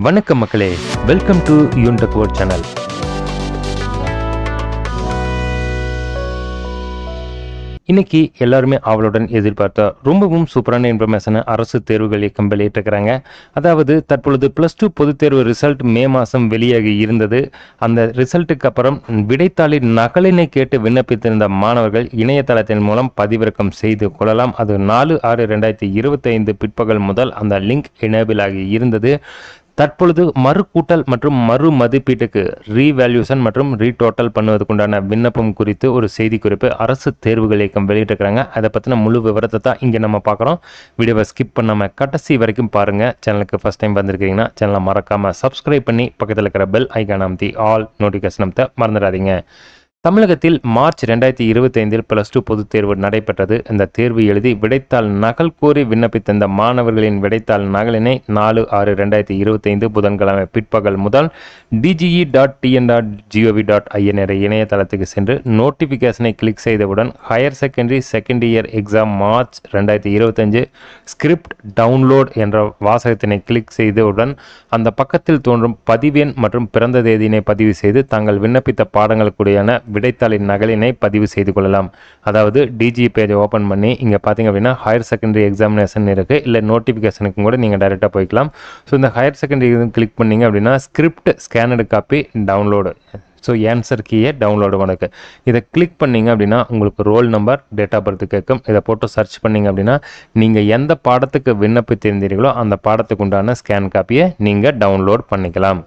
வணக்கம் மக்களே, welcome to யூன்டெக் world channel. இன்னைக்கு எல்லாருமே அவளுடன் எதிர்பார்த்த ரொம்பவும் சூப்பரான இன்ஃபர்மேஷனை அரசு தேர்வுகள் இயக்கம் வெளியிட்டிருக்கிறாங்க. அதாவது தற்பொழுது +2 பொதுத் தேர்வு ரிசல்ட் மே மாதம் வெளியாகி இருந்தது. அந்த ரிசல்ட்டுக்கு அப்புறம் விடைத்தாளின் நகலினை கேட்டு விண்ணப்பித்திருந்த மாணவர்கள் இணையதளத்தின் மூலம் பதிவிறக்கம் செய்து கொள்ளலாம். அது 4/6/2025 பிற்பகல் முதல் அந்த லிங்க் எனேபிள் ஆகி இருந்தது. தற்பொழுது மறு கூட்டல் மற்றும் மறு மதிப்பீட்டுக்கு ரீவேல்யூஷன் மற்றும் ரீடோட்டல் பண்ணுவதற்குண்டான விண்ணப்பம் குறித்து ஒரு செய்தி குறிப்பு அரசு தேர்வுகள் இயக்கம் வெளியிட்டிருக்கிறாங்க. அதை பற்றின முழு விவரத்தை தான் இங்கே நம்ம பார்க்குறோம். வீடியோவை ஸ்கிப் பண்ணாமல் கடைசி வரைக்கும் பாருங்கள். சேனலுக்கு ஃபஸ்ட் டைம் வந்திருக்கீங்கன்னா சேனலை மறக்காமல் சப்ஸ்கிரைப் பண்ணி பக்கத்தில் இருக்கிற பெல் ஐக்கான் அமைத்தி ஆல் நோட்டிஃபிகேஷன் அமைத்த மறந்துடாதீங்க. தமிழகத்தில் மார்ச் 2025 +2 பொதுத் தேர்வு நடைபெற்றது. இந்த தேர்வு எழுதி விடைத்தாள் நகல் கோரி விண்ணப்பித்த இந்த மாணவர்களின் விடைத்தாள் நகலினை 4/6/2025 புதன்கிழமை பிற்பகல் முதல் dge.tn.gov.in என்ற இணையதளத்துக்கு சென்று நோட்டிஃபிகேஷனை கிளிக் செய்தவுடன் higher secondary second year exam March 2025 script download என்ற வாசகத்தினை கிளிக் செய்தவுடன் அந்த பக்கத்தில் தோன்றும் பதிவெண் மற்றும் பிறந்த தேதியினை பதிவு செய்து தாங்கள் விண்ணப்பித்த பாடங்களுக்குடையான விடைத்தாளின் நகலினை பதிவு செய்து கொள்ளலாம். அதாவது டிஜி பேஜை ஓப்பன் பண்ணி இங்கே பார்த்தீங்க அப்படின்னா ஹையர் செகண்டரி எக்ஸாமினேஷன் இருக்குது, இல்லை நோட்டிஃபிகேஷனுக்கும் கூட நீங்கள் டைரெக்டாக போய்க்கலாம். ஸோ இந்த ஹையர் செகண்டரி கிளிக் பண்ணிங்க அப்படின்னா script scanned copy download, so answer கீயை டவுன்லோடு உனக்கு இதை கிளிக் பண்ணிங்க அப்படின்னா உங்களுக்கு roll number, date of birth கேட்கும். இதை போட்டு சர்ச் பண்ணிங்க அப்படின்னா நீங்கள் எந்த பாடத்துக்கு விண்ணப்பித்திருந்தீர்களோ அந்த பாடத்துக்கு உண்டான ஸ்கேன் காப்பியை நீங்கள் டவுன்லோட் பண்ணிக்கலாம்.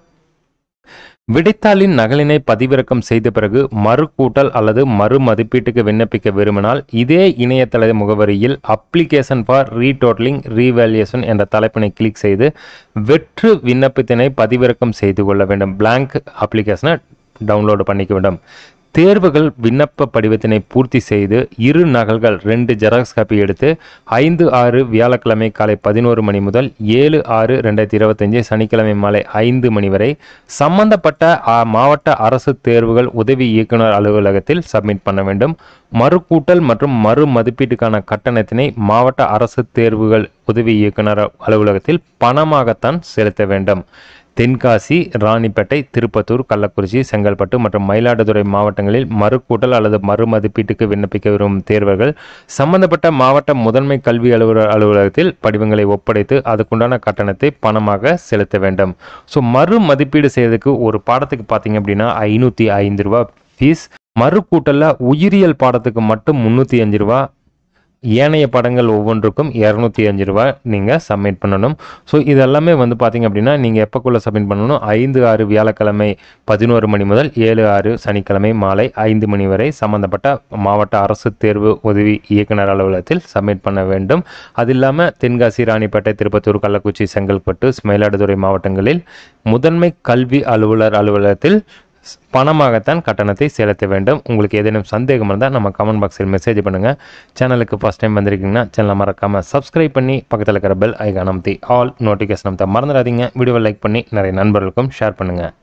விடைத்தாளின் நகலினை பதிவிறக்கம் செய்த பிறகு மறு கூட்டல் அல்லது மறு மதிப்பீட்டுக்கு விண்ணப்பிக்க விரும்பினால் இதே இணையதள முகவரியில் அப்ளிகேஷன் ஃபார் ரீடோட்டலிங் ரீவேல்யூஷன் என்ற தலைப்பினை கிளிக் செய்து வெற்று விண்ணப்பத்தினை பதிவிறக்கம் செய்து கொள்ள வேண்டும். பிளாங்க் அப்ளிகேஷனை டவுன்லோடு பண்ணிக்க வேண்டும். தேர்வுகள் விண்ணப்ப படிவத்தினை பூர்த்தி செய்து 2 நகல்கள் 2 ஜெராக்ஸ் காப்பி எடுத்து 5/6 வியாழக்கிழமை காலை 11 மணி முதல் 7/6/2025 சனிக்கிழமை மாலை 5 மணி வரை சம்பந்தப்பட்ட மாவட்ட அரசு தேர்வுகள் உதவி இயக்குனர் அலுவலகத்தில் சப்மிட் பண்ண வேண்டும். மறு கூட்டல் மற்றும் மறு மதிப்பீட்டுக்கான கட்டணத்தினை மாவட்ட அரசு தேர்வுகள் உதவி இயக்குனர் அலுவலகத்தில் பணமாகத்தான் செலுத்த வேண்டும். தென்காசி, ராணிப்பேட்டை, திருப்பத்தூர், கள்ளக்குறிச்சி, செங்கல்பட்டு மற்றும் மயிலாடுதுறை மாவட்டங்களில் மறு கூட்டல் அல்லது மறு மதிப்பீட்டுக்கு விண்ணப்பிக்க விரும்பும் தேர்வர்கள் சம்பந்தப்பட்ட மாவட்ட முதன்மை கல்வி அலுவலகத்தில் படிவங்களை ஒப்படைத்து அதுக்குண்டான கட்டணத்தை பணமாக செலுத்த வேண்டும். ஸோ மறு மதிப்பீடு செய்வதற்கு ஒரு பாடத்துக்கு பார்த்தீங்க அப்படின்னா 505 ரூபா ஃபீஸ். மறு கூட்டலில் உயிரியல் பாடத்துக்கு மட்டும் 305 ரூபா, ஏனைய படங்கள் ஒவ்வொன்றுக்கும் 205 ரூபா நீங்கள் சப்மிட் பண்ணணும். ஸோ இதெல்லாமே பார்த்தீங்க அப்படின்னா நீங்கள் எப்போக்குள்ளே சப்மிட் பண்ணணும், 5/6 வியாழக்கிழமை 11 மணி முதல் 7/6 சனிக்கிழமை மாலை 5 மணி வரை சம்பந்தப்பட்ட மாவட்ட அரசு தேர்வு உதவி இயக்குனர் அலுவலகத்தில் சப்மிட் பண்ண வேண்டும். அது இல்லாமல் தென்காசி, ராணிப்பேட்டை, திருப்பத்தூர், கள்ளக்குறிச்சி, செங்கல்பட்டு, மயிலாடுதுறை மாவட்டங்களில் முதன்மை கல்வி அலுவலகத்தில் பணமாகத்தான் கட்டணத்தை செலுத்த வேண்டும். உங்களுக்கு ஏதேனும் சந்தேகம் இருந்தால் நம்ம கமெண்ட் பாக்ஸில் மெசேஜ் பண்ணுங்கள். சேனலுக்கு ஃபஸ்ட் டைம் வந்திருக்கீங்கன்னா சேனலை மறக்காமல் சப்ஸ்கிரைப் பண்ணி பக்கத்தில் இருக்கிற பெல் ஐகான் அமைத்தி ஆல் நோட்டிஃபிகேஷன் அமைத்த மறந்துடாதீங்க. வீடியோவை லைக் பண்ணி நிறைய நண்பர்களுக்கும் ஷேர் பண்ணுங்கள்.